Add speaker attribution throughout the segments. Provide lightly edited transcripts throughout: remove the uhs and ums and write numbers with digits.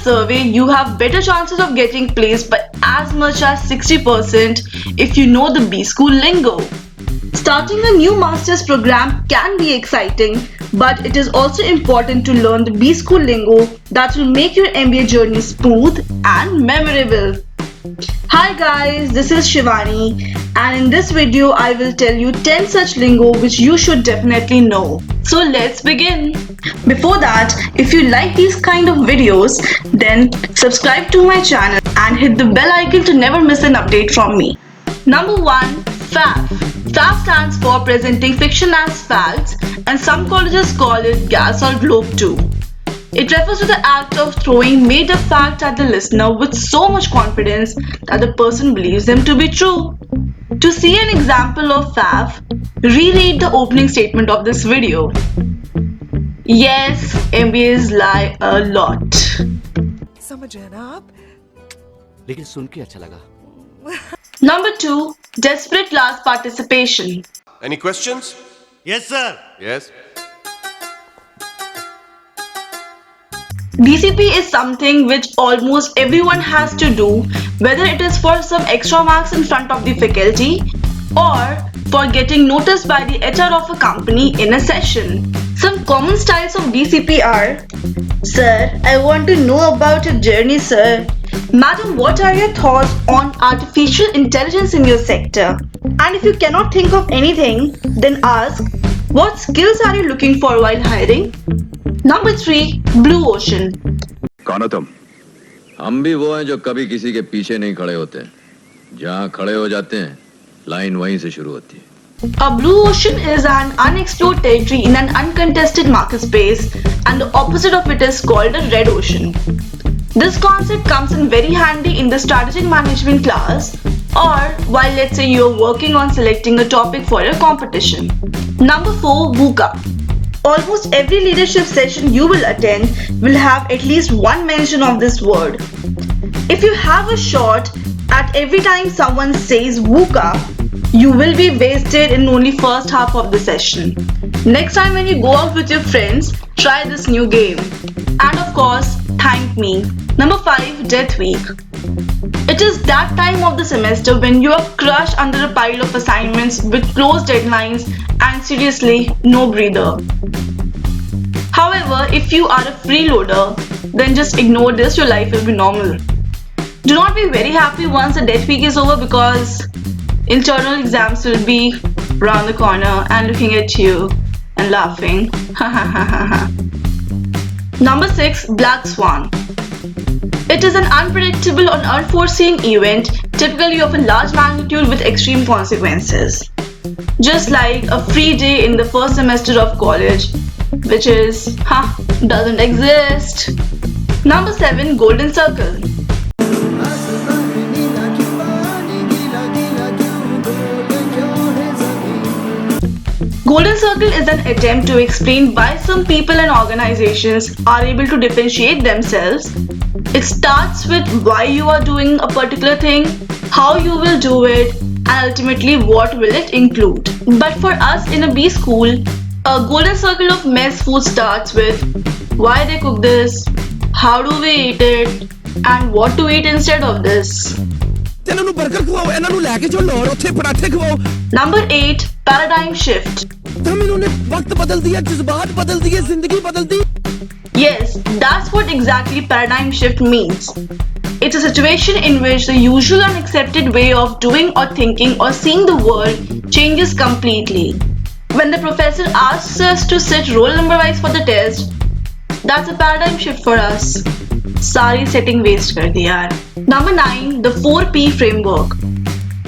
Speaker 1: survey, you have better chances of getting placed by as much as 60% if you know the B School lingo. Starting a new master's program can be exciting, but it is also important to learn the B School lingo that will make your MBA journey smooth and memorable. Hi guys, this is Shivani, and in this video I will tell you 10 such lingo which you should definitely know. So let's begin. Before that, if you like these kind of videos, then subscribe to my channel and hit the bell icon to never miss an update from me. Number 1. FAF. FAF stands for Presenting Fiction as Facts, and some colleges call it Gas or Globe too. It refers to the act of throwing made-up facts at the listener with so much confidence that the person believes them to be true. To see an example of FAF, reread the opening statement of this video. Yes, MBAs lie a lot.
Speaker 2: समझ रहे हैं ना आप?
Speaker 3: लेकिन सुन के अच्छा लगा.
Speaker 1: Number 2. Desperate class participation.
Speaker 4: Any questions?
Speaker 5: Yes, sir.
Speaker 4: Yes.
Speaker 1: DCP is something which almost everyone has to do, whether it is for some extra marks in front of the faculty or for getting noticed by the HR of a company in a session. Some common styles of DCP are: Sir, I want to know about your journey, sir. Madam, what are your thoughts on artificial intelligence in your sector? And if you cannot think of anything, then ask, what skills are you looking for while hiring? Number 3. Blue Ocean.
Speaker 6: कौन हो तुम? हम भी वो हैं जो कभी किसी के पीछे नहीं खड़े होते. जहाँ खड़े हो जाते हैं, लाइन वहीं से शुरू होती है.
Speaker 1: A blue ocean is an unexplored territory in an uncontested market space, and the opposite of it is called a red ocean. This concept comes in very handy in the strategic management class, or while let's say you're working on selecting a topic for your competition. Number 4. VUCA. Almost every leadership session you will attend will have at least one mention of this word. If you have a shot at every time someone says VUCA, you will be wasted in only first half of the session. Next time when you go out with your friends, try this new game. And of course, thank me. Number 5. Death Week. It is that time of the semester when you are crushed under a pile of assignments with close deadlines and seriously no breather. However, if you are a freeloader, then just ignore this, your life will be normal. Do not be very happy once the death week is over, because internal exams will be around the corner and looking at you and laughing. Number 6. Black Swan. It is an unpredictable or unforeseen event, typically of a large magnitude with extreme consequences. Just like a free day in the first semester of college, which is, doesn't exist. Number 7. Golden Circle. Golden Circle is an attempt to explain why some people and organizations are able to differentiate themselves. It starts with why you are doing a particular thing, how you will do it, and ultimately what will it include. But for us in a B school, a golden circle of mess food starts with why they cook this, how do we eat it, and what to eat instead of this. Number 8. Paradigm shift. Yes, that's what exactly paradigm shift means. It's a situation in which the usual and accepted way of doing or thinking or seeing the world changes completely. When the professor asks us to sit roll number wise for the test, that's a paradigm shift for us. Sari setting waste kar di yaar. Number 9. The 4P framework.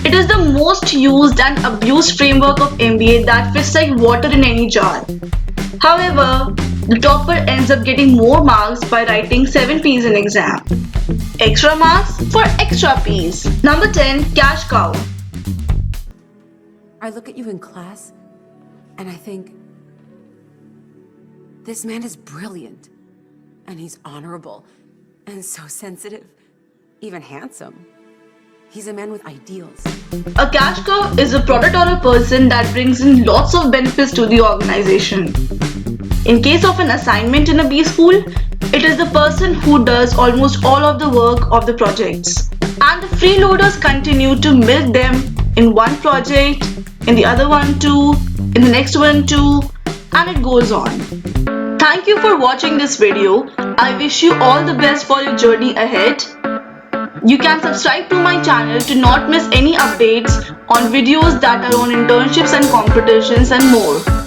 Speaker 1: It is the most used and abused framework of MBA that fits like water in any jar. However, the topper ends up getting more marks by writing 7 P's in exam. Extra marks for extra P's. Number 10. Cash cow.
Speaker 2: I look at you in class and I think, this man is brilliant and he's honorable and so sensitive, even handsome. He's a man with ideals.
Speaker 1: A cash cow is a product or a person that brings in lots of benefits to the organization. In case of an assignment in a B school, It is the person who does almost all of the work of the projects. And the freeloaders continue to milk them in one project, in the other one too, in the next one too, and it goes on. Thank you for watching this video. I wish you all the best for your journey ahead. You can subscribe to my channel to not miss any updates on videos that are on internships and competitions and more.